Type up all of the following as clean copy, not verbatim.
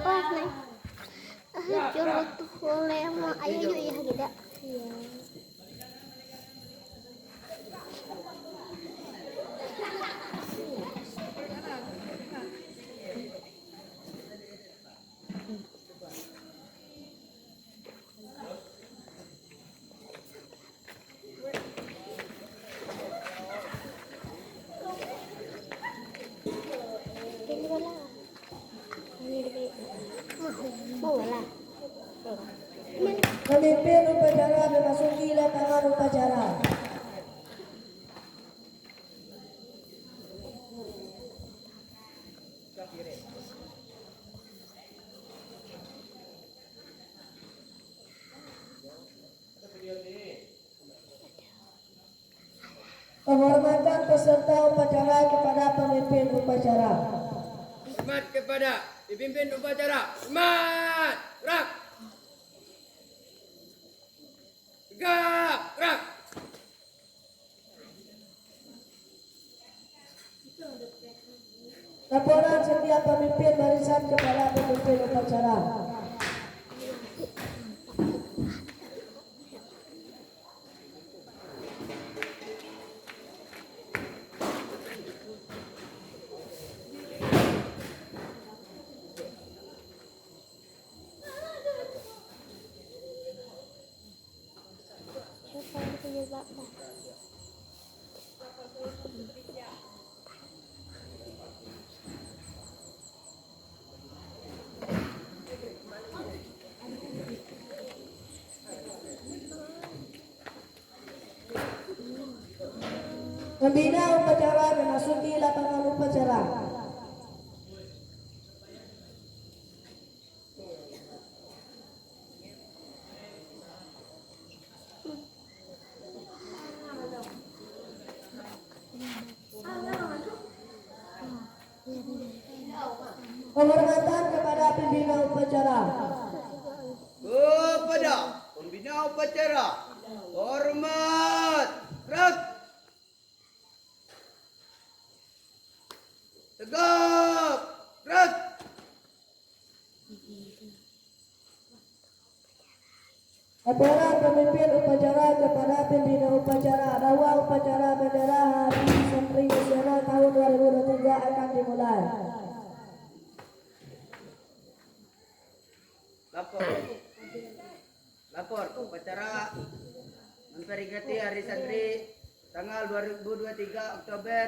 Pas nih. Curut boleh mau ayo yuk ya gitu. Iya. Pemimpin upacara memasuki lapangan upacara. Penghormatan peserta upacara kepada pemimpin upacara. Hormat kepada pimpin upacara. Hormat. Gerak. Tegak. Gerak. Laporan setiap pemimpin barisan kepada pemimpin upacara. Pembina upacara memasuki lapangan upacara. Penghormatan kepada pembina upacara. Kepada pembina upacara. Hormat. Gerak. Tegak. Gerak. Laporan pemimpin upacara kepada pembina upacara bahwa upacara bendera Hari Santri Nasional tahun 2023 akan dimulai. Lapor upacara memperingati Hari Santri tanggal 2023 Oktober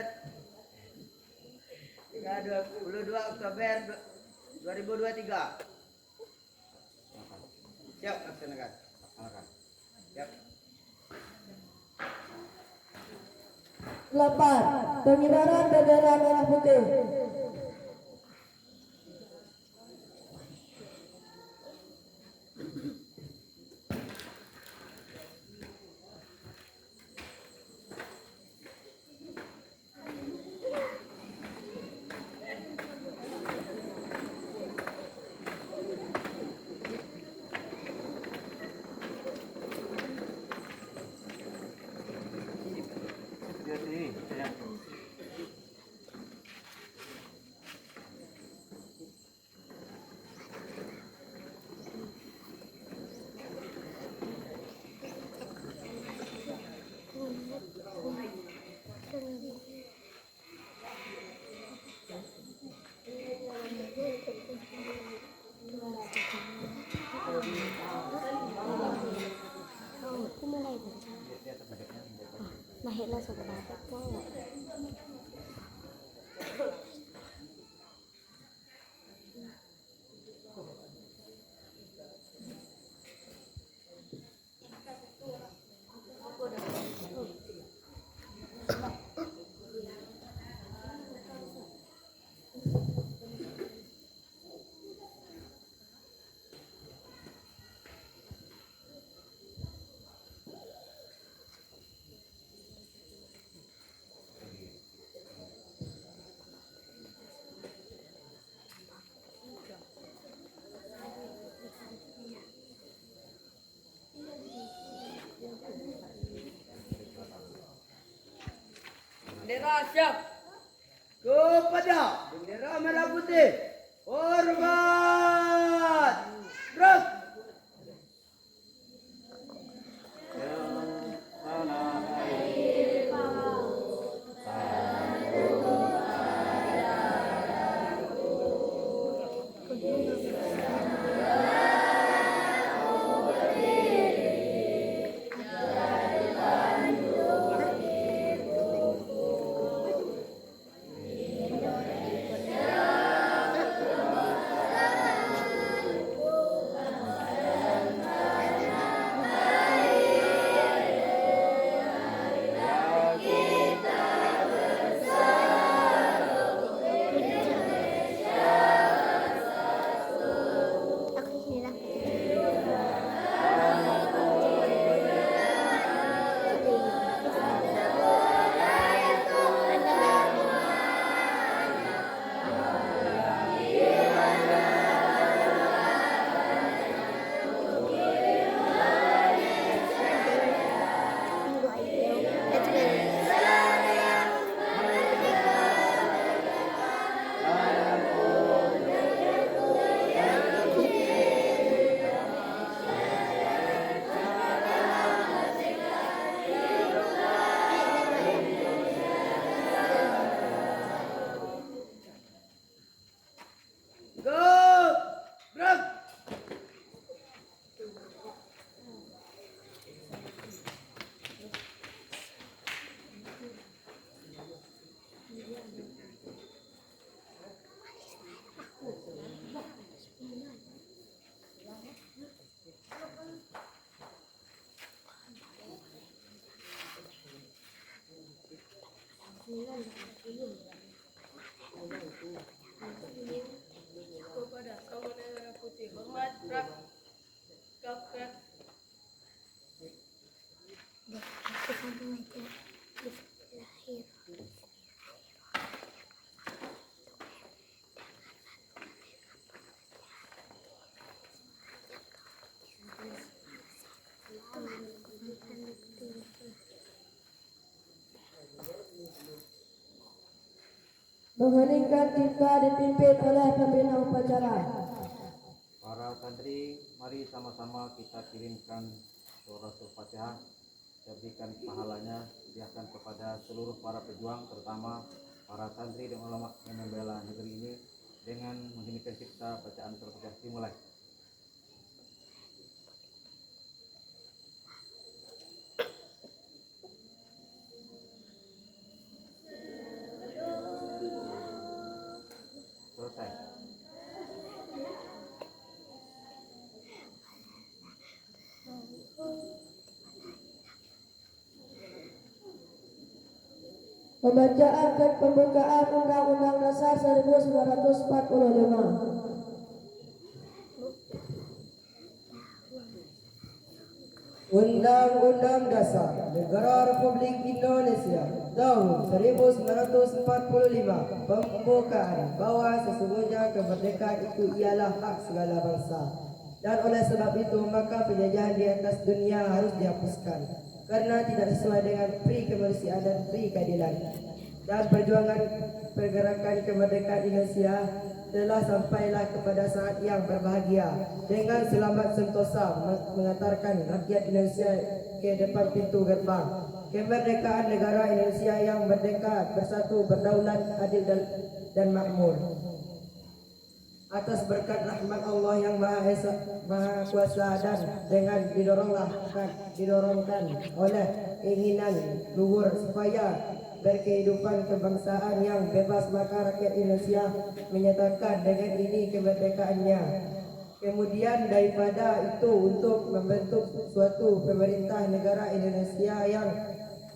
22 Oktober 2023. Siap, laksanakan. Siap. 8. Pengibaran bendera merah putih. Mahirlah suka dapat kok. Bendera siap. Kepada bendera merah putih. Hormat. Gerak. Kepada Saudara Merah Putih hormat gerak. Gerak. Bismillahirrahmanirrahim. Mengheningkan kita dipimpin oleh pembina upacara. Para santri, mari sama-sama kita kirimkan suratul Fatihah. Saya berikan pahalanya, sediakan kepada seluruh para pejuang, terutama para santri dan ulama yang membela negeri ini. Dengan mengheningkan cipta, bacaan suratul Fatihah dimulai. Selesai. Pembacaan dan pembukaan Undang-Undang Dasar 1945. Undang-Undang Dasar Negara Republik Indonesia tahun 1945 pembukaan bahwa sesungguhnya kemerdekaan itu ialah hak segala bangsa, dan oleh sebab itu maka penjajahan di atas dunia harus dihapuskan karena tidak sesuai dengan pri kemanusiaan dan pri keadilan. Dan perjuangan pergerakan kemerdekaan Indonesia telah sampailah kepada saat yang berbahagia dengan selamat sentosa mengantarkan rakyat Indonesia ke depan pintu gerbang kemerdekaan negara Indonesia yang merdeka, bersatu, berdaulat, adil dan makmur. Atas berkat rahmat Allah yang Maha Esa, Maha Kuasa, dan dengan didorongkan oleh keinginan luhur supaya berkehidupan kebangsaan yang bebas, maka rakyat Indonesia menyatakan dengan ini kemerdekaannya. Kemudian daripada itu untuk membentuk suatu pemerintah negara Indonesia yang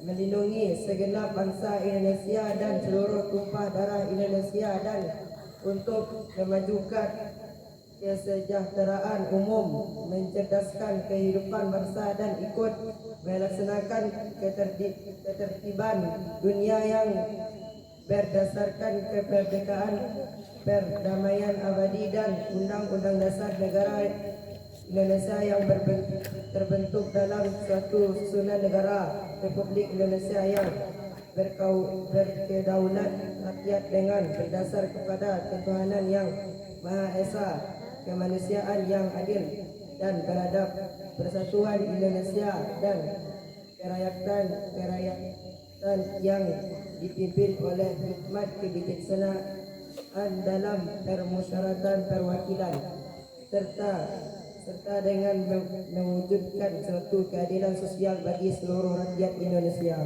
melindungi segenap bangsa Indonesia dan seluruh tumpah darah Indonesia, dan untuk memajukan kesejahteraan umum, mencerdaskan kehidupan bangsa dan ikut melaksanakan ketertiban dunia yang berdasarkan kemerdekaan, perdamaian abadi dan Undang-Undang Dasar Negara Indonesia yang terbentuk dalam suatu susunan negara Republik Indonesia yang berkedaulat rakyat dengan berdasar kepada ketuhanan yang Maha Esa, kemanusiaan yang adil dan beradab, persatuan Indonesia dan kerakyatan yang dipimpin oleh hikmat kebijaksanaan dalam permusyawaratan perwakilan serta dengan mewujudkan suatu keadilan sosial bagi seluruh rakyat Indonesia.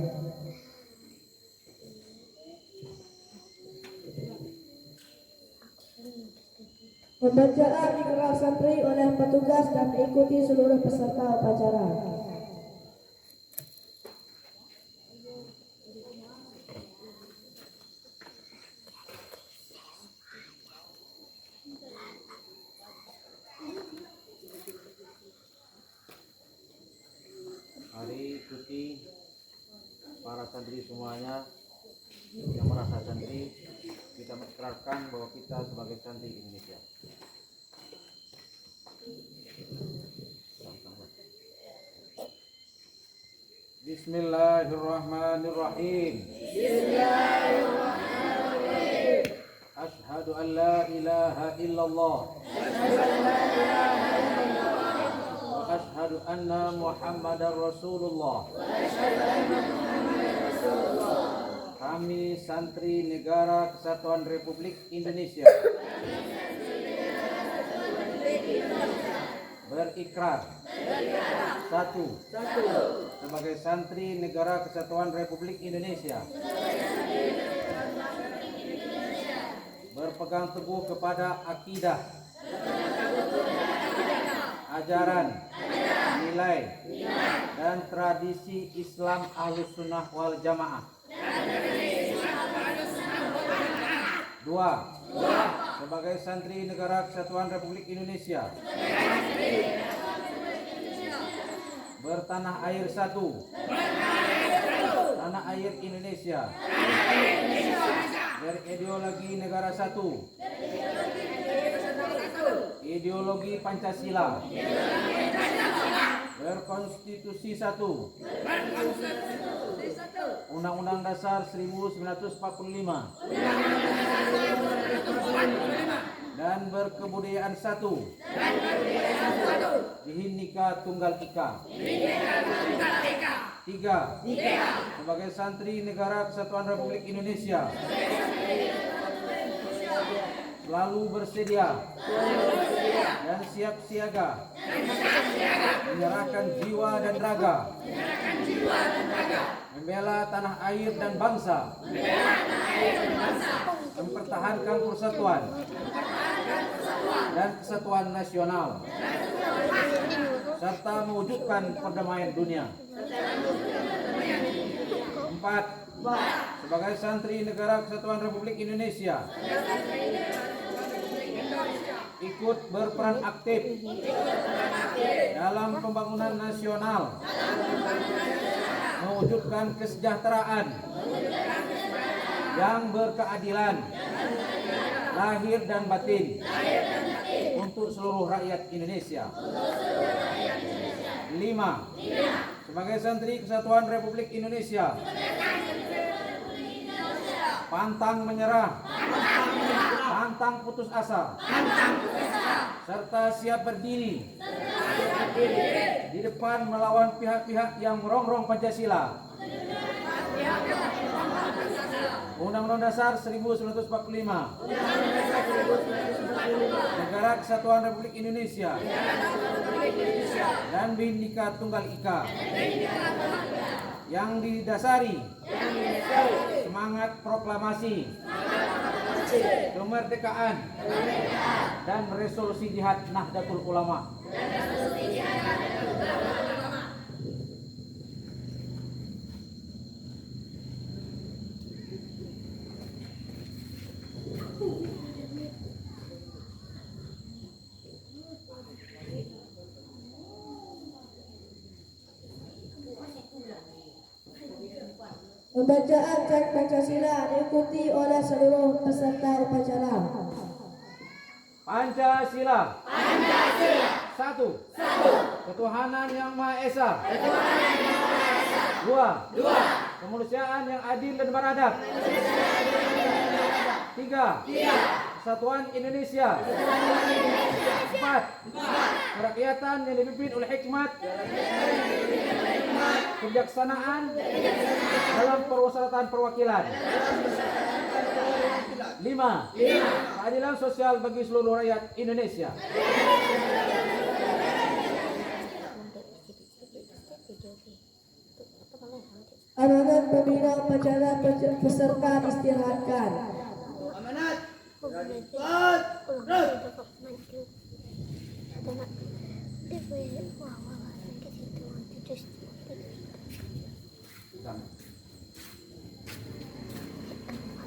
Pembacaan ikrar santri oleh petugas dan diikuti seluruh peserta upacara. Mari ikuti para santri semuanya yang merasa santri, kita mengikrarkan bahwa kita sebagai santri Indonesia. Bismillahirrahmanirrahim. Bismillahirrahmanirrahim. Asyhadu an la ilaha illallah. Wa asyhadu anna Muhammadar Rasulullah. Kami santri Negara Kesatuan Republik Indonesia berikrar. Satu. Sebagai santri Negara Kesatuan Republik Indonesia. Berpegang teguh kepada akidah, ajaran, nilai, dan tradisi Islam Ahlus Sunnah wal Jamaah. Dua. Sebagai santri Negara Kesatuan Republik Indonesia. Bertanah air satu. Tanah air Indonesia. Berideologi negara satu. Ideologi Pancasila. Berkonstitusi satu. Undang-Undang Dasar 1945. Dan berkebudayaan satu. Bhinneka Tunggal Ika. Tiga. Sebagai santri Negara Kesatuan Republik Indonesia. Selalu bersedia dan siap siaga menyerahkan jiwa dan raga, membela tanah air dan bangsa, mempertahankan persatuan dan kesatuan nasional, serta mewujudkan perdamaian dunia. 4. Sebagai santri Negara Kesatuan Republik Indonesia, ikut berperan aktif dalam pembangunan nasional, mewujudkan kesejahteraan yang berkeadilan lahir dan batin untuk seluruh rakyat Indonesia. 5. Sebagai santri Kesatuan Republik Indonesia, pantang menyerah, pantang putus asa, serta siap berdiri di depan melawan pihak-pihak yang merongrong Pancasila. Undang-Undang Dasar 1945, Negara Kesatuan Republik Indonesia, dan Bhinneka Tunggal Ika, yang didasari semangat proklamasi kemerdekaan dan resolusi Jihad Nahdlatul Ulama. Pembacaan teks Pancasila diikuti oleh seluruh peserta upacara. Pancasila. Satu. Ketuhanan Yang Maha Esa. Dua. Kemanusiaan yang adil dan beradab. Tiga. Kesatuan Indonesia. 4. Kerakyatan yang dipimpin oleh hikmat, kebijaksanaan dalam permusyawaratan perwakilan. 5. Keadilan sosial bagi seluruh rakyat Indonesia. Amanat pembina upacara peserta istirahatkan. Amanat.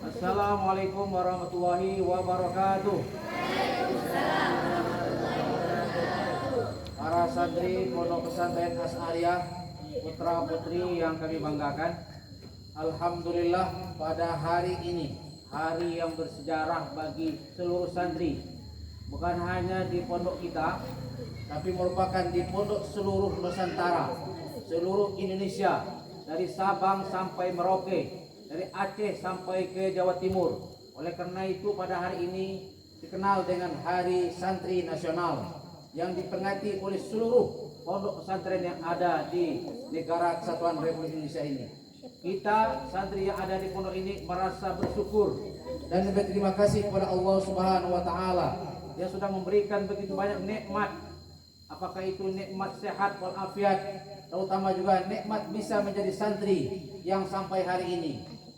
Assalamualaikum warahmatullahi wabarakatuh. Para santri Pondok Pesantren Asy'ariyah, putra putri yang kami banggakan, alhamdulillah pada hari ini, hari yang bersejarah bagi seluruh santri, bukan hanya di pondok kita, tapi merupakan di pondok seluruh Nusantara, seluruh Indonesia, dari Sabang sampai Merauke, dari Aceh sampai ke Jawa Timur. Oleh karena itu pada hari ini dikenal dengan Hari Santri Nasional yang diperingati oleh seluruh pondok pesantren yang ada di Negara Kesatuan Republik Indonesia ini. Kita santri yang ada di pondok ini merasa bersyukur dan berterima kasih kepada Allah Subhanahu wa taala yang sudah memberikan begitu banyak nikmat apakah itu nikmat sehat walafiat, terutama juga nikmat bisa menjadi santri yang sampai hari ini.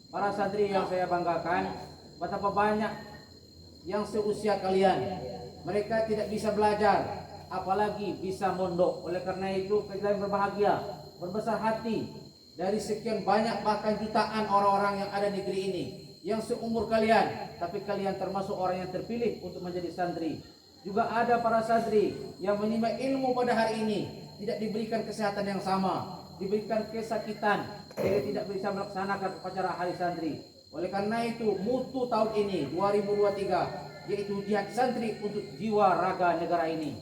Para santri yang saya banggakan, betapa banyak yang seusia kalian, mereka tidak bisa belajar, apalagi bisa mondok. Oleh karena itu kalian berbahagia, berbesar hati dari sekian banyak bahkan jutaan orang-orang yang ada di negeri ini, yang seumur kalian, tapi kalian termasuk orang yang terpilih untuk menjadi santri. Juga ada para santri yang menimba ilmu pada hari ini, tidak diberikan kesehatan yang sama, diberikan kesakitan, sehingga tidak bisa melaksanakan upacara hari santri. Oleh karena itu mutu tahun ini 2023 yaitu jihad santri untuk jiwa raga negara ini.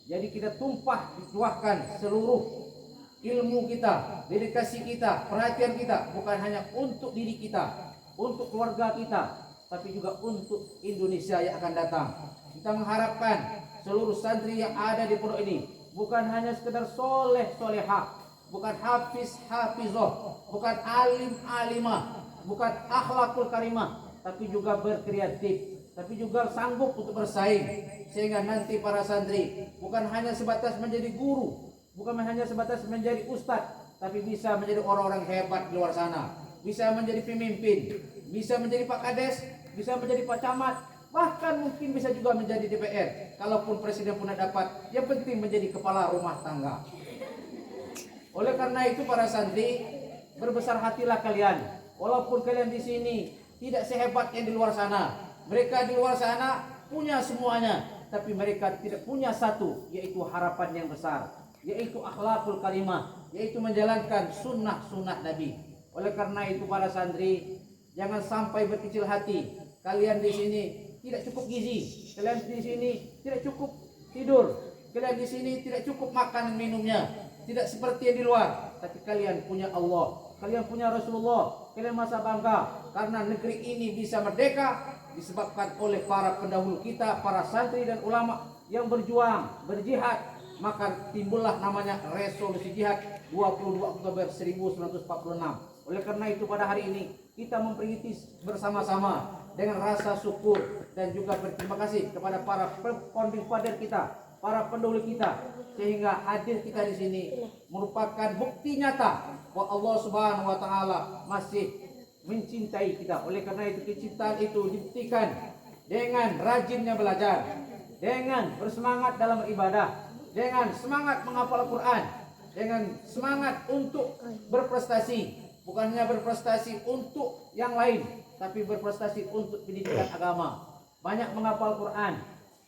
Jadi kita tumpahkan seluruh ilmu kita, dedikasi kita, perhatian kita, bukan hanya untuk diri kita, untuk keluarga kita, tapi juga untuk Indonesia yang akan datang. Kita mengharapkan seluruh santri yang ada di pondok ini bukan hanya sekedar soleh solehah, bukan hafiz hafizoh, bukan alim alimah, bukan akhlakul karimah, tapi juga berkreatif, tapi juga sanggup untuk bersaing, sehingga nanti para santri bukan hanya sebatas menjadi guru, bukan hanya sebatas menjadi ustadz, tapi bisa menjadi orang-orang hebat di luar sana, bisa menjadi pemimpin, bisa menjadi Pak Kades, bisa menjadi Pak Camat, bahkan mungkin bisa juga menjadi DPR. Kalaupun presiden pun dapat, yang penting menjadi kepala rumah tangga. Oleh karena itu para santri, berbesar hatilah kalian. Walaupun kalian di sini tidak sehebat yang di luar sana, mereka di luar sana punya semuanya, tapi mereka tidak punya satu, yaitu harapan yang besar, yaitu akhlakul karimah, yaitu menjalankan sunnah-sunnah Nabi. Oleh karena itu para santri, jangan sampai berkecil hati. Kalian di sini tidak cukup gizi, kalian di sini tidak cukup tidur, kalian di sini tidak cukup makan minumnya, tidak seperti yang di luar, tapi kalian punya Allah, kalian punya Rasulullah. Kalian masa bangga karena negeri ini bisa merdeka disebabkan oleh para pendahulu kita, para santri dan ulama yang berjuang, berjihad. Maka timbullah namanya resolusi jihad 22 Oktober 1946. Oleh karena itu pada hari ini kita memperingati bersama-sama dengan rasa syukur dan juga berterima kasih kepada para founding father kita, para pendahulu kita, sehingga hadir kita di sini merupakan bukti nyata bahwa Allah Subhanahu wa taala masih mencintai kita. Oleh karena itu kecintaan itu dibuktikan dengan rajinnya belajar, dengan bersemangat dalam beribadah, dengan semangat menghafal Al-Quran, dengan semangat untuk berprestasi, bukan hanya berprestasi untuk yang lain, tapi berprestasi untuk pendidikan agama. Banyak menghafal Quran,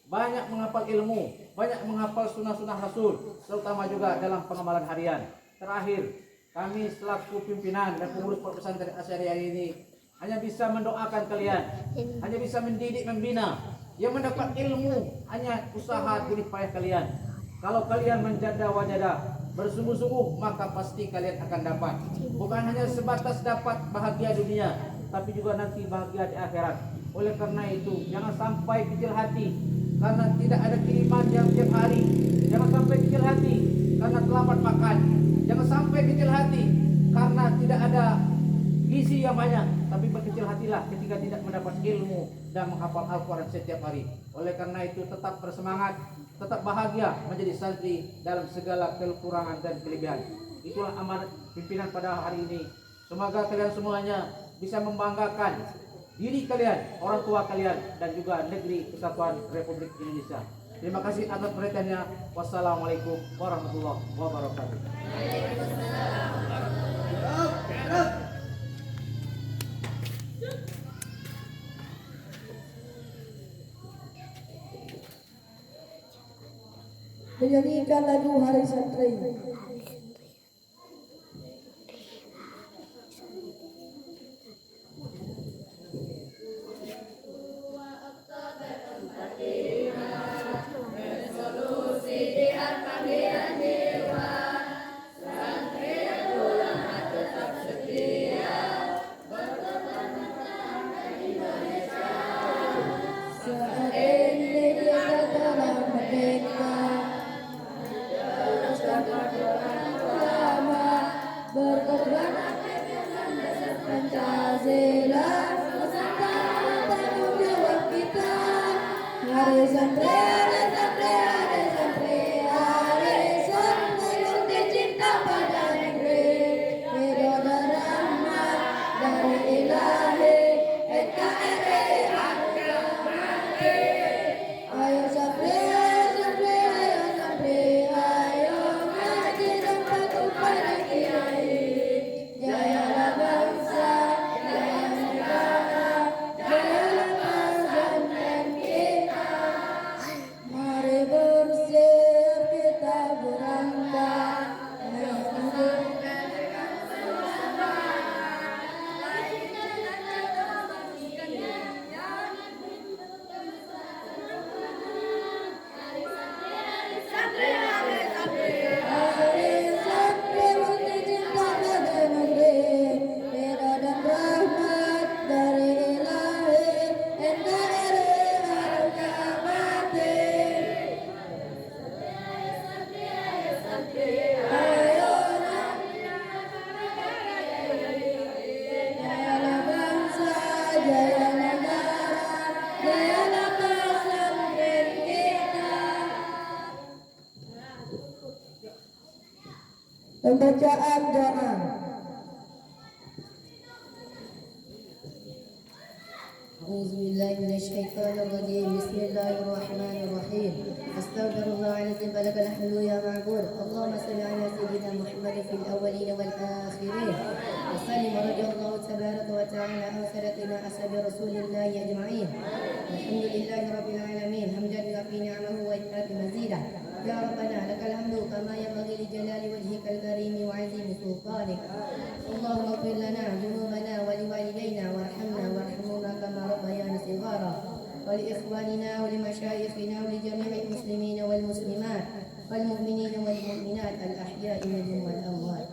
banyak menghafal ilmu, banyak menghafal sunnah-sunnah Rasul, terutama juga dalam pengamalan harian. Terakhir, kami selaku pimpinan dan pengurus Pondok Pesantren Asyariah ini hanya bisa mendoakan kalian, hanya bisa mendidik, membina. Yang mendapat ilmu hanya usaha jerih payah kalian. Kalau kalian menjada wajada, bersungguh-sungguh, maka pasti kalian akan dapat. Bukan hanya sebatas dapat bahagia dunia, tapi juga nanti bahagia di akhirat. Oleh karena itu, jangan sampai kecil hati karena tidak ada kiriman yang tiap hari. Jangan sampai kecil hati karena terlambat makan. Jangan sampai kecil hati karena tidak ada gizi yang banyak, tapi berkecil hatilah ketika tidak mendapat ilmu dan menghafal Al-Quran setiap hari. Oleh karena itu tetap bersemangat, tetap bahagia menjadi santri dalam segala kekurangan dan kelebihan. Itulah amanat pimpinan pada hari ini. Semoga kalian semuanya bisa membanggakan diri kalian, orang tua kalian, dan juga negeri kesatuan Republik Indonesia. Terima kasih atas perhatiannya. Wassalamualaikum warahmatullahi wabarakatuh. Menyanyikan lagu Hari Santri. Saat ini kita telah merdeka, berkorban Pancasila, Nusantara tanggung jawab kita. Hari santri, hari santri, hari santri, hari Pembacaan doa. أعوذ بالله من الشيطان الرجيم بسم الله الرحمن الرحيم أستغفر الله العظيم فلك الحمد يا معبود اللهم صل على سيدنا محمد في الأولين والآخرين وسلم رضي الله تبارك وتعالى عن سادتنا أصحاب رسول الله أجمعين الحمد لله رب العالمين حمدا يكفي نعمه ويكفي مزيدا يا ربنا لك الحمد كما ينبغي لجلال وجهك الكريم وعظيم سلطانك اللهم اغفر لنا ذنوبنا ولوالدينا وارحمنا وارحمنا كما ربيانا صغارا ولإخواننا ولمشايخنا ولجميع المسلمين والمسلمات والمؤمنين والمؤمنات الأحياء منهم والأموات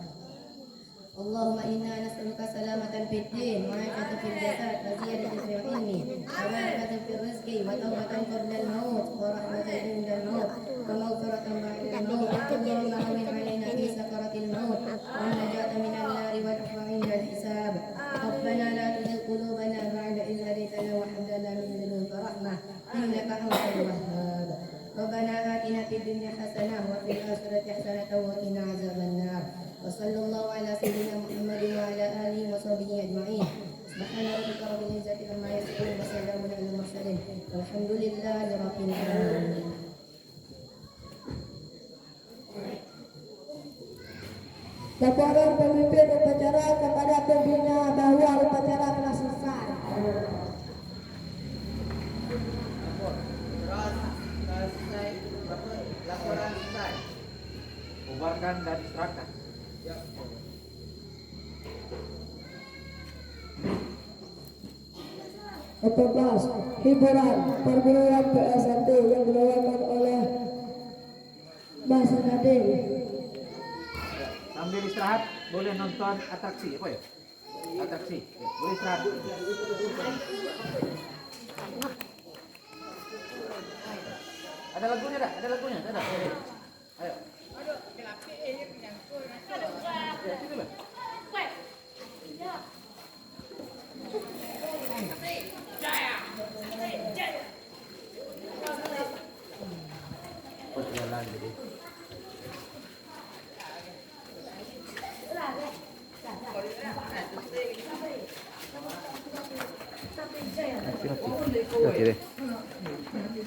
اللهم إنا نسألك سلامة في الدين وعافية في الجسد وزيادة في العلم وبركة في الرزق وتوبة قبل الموت ورحمة عند الموت ومغفرة بعد الموت اللهم هون علينا في سكرة الموت والنجاة من النار والعفو عند الحساب ربنا لا تزغ قلوبنا بعد إذ هديتنا وهب لنا من لدنك رحمة إنك أنت الوهاب ربنا آتنا في الدنيا حسنة وفي الآخرة حسنة وقنا عذاب النار وصلى الله على سيدنا محمد وعلى آله وصحبه أجمعين سبحان ربك رب العزة عما يصفون وسلام على المرسلين والحمد لله رب العالمين. Laporan pemimpin upacara kepada pembina bahwa upacara telah selesai. Terus selesai laporan selesai. Bubarkan dan serahkan. Ya. Keempat, hiburan perguruan PSNT yang dibawakan oleh Mas Nadir. Sambil istirahat boleh nonton atraksi apa ya? Atraksi. Ya, boleh istirahat. Ada lagunya tak? Ada lagunya? Ada. Ayo. Ya, sini lah. Oh, jalan jadi. Hati-hati. Hati-hati deh.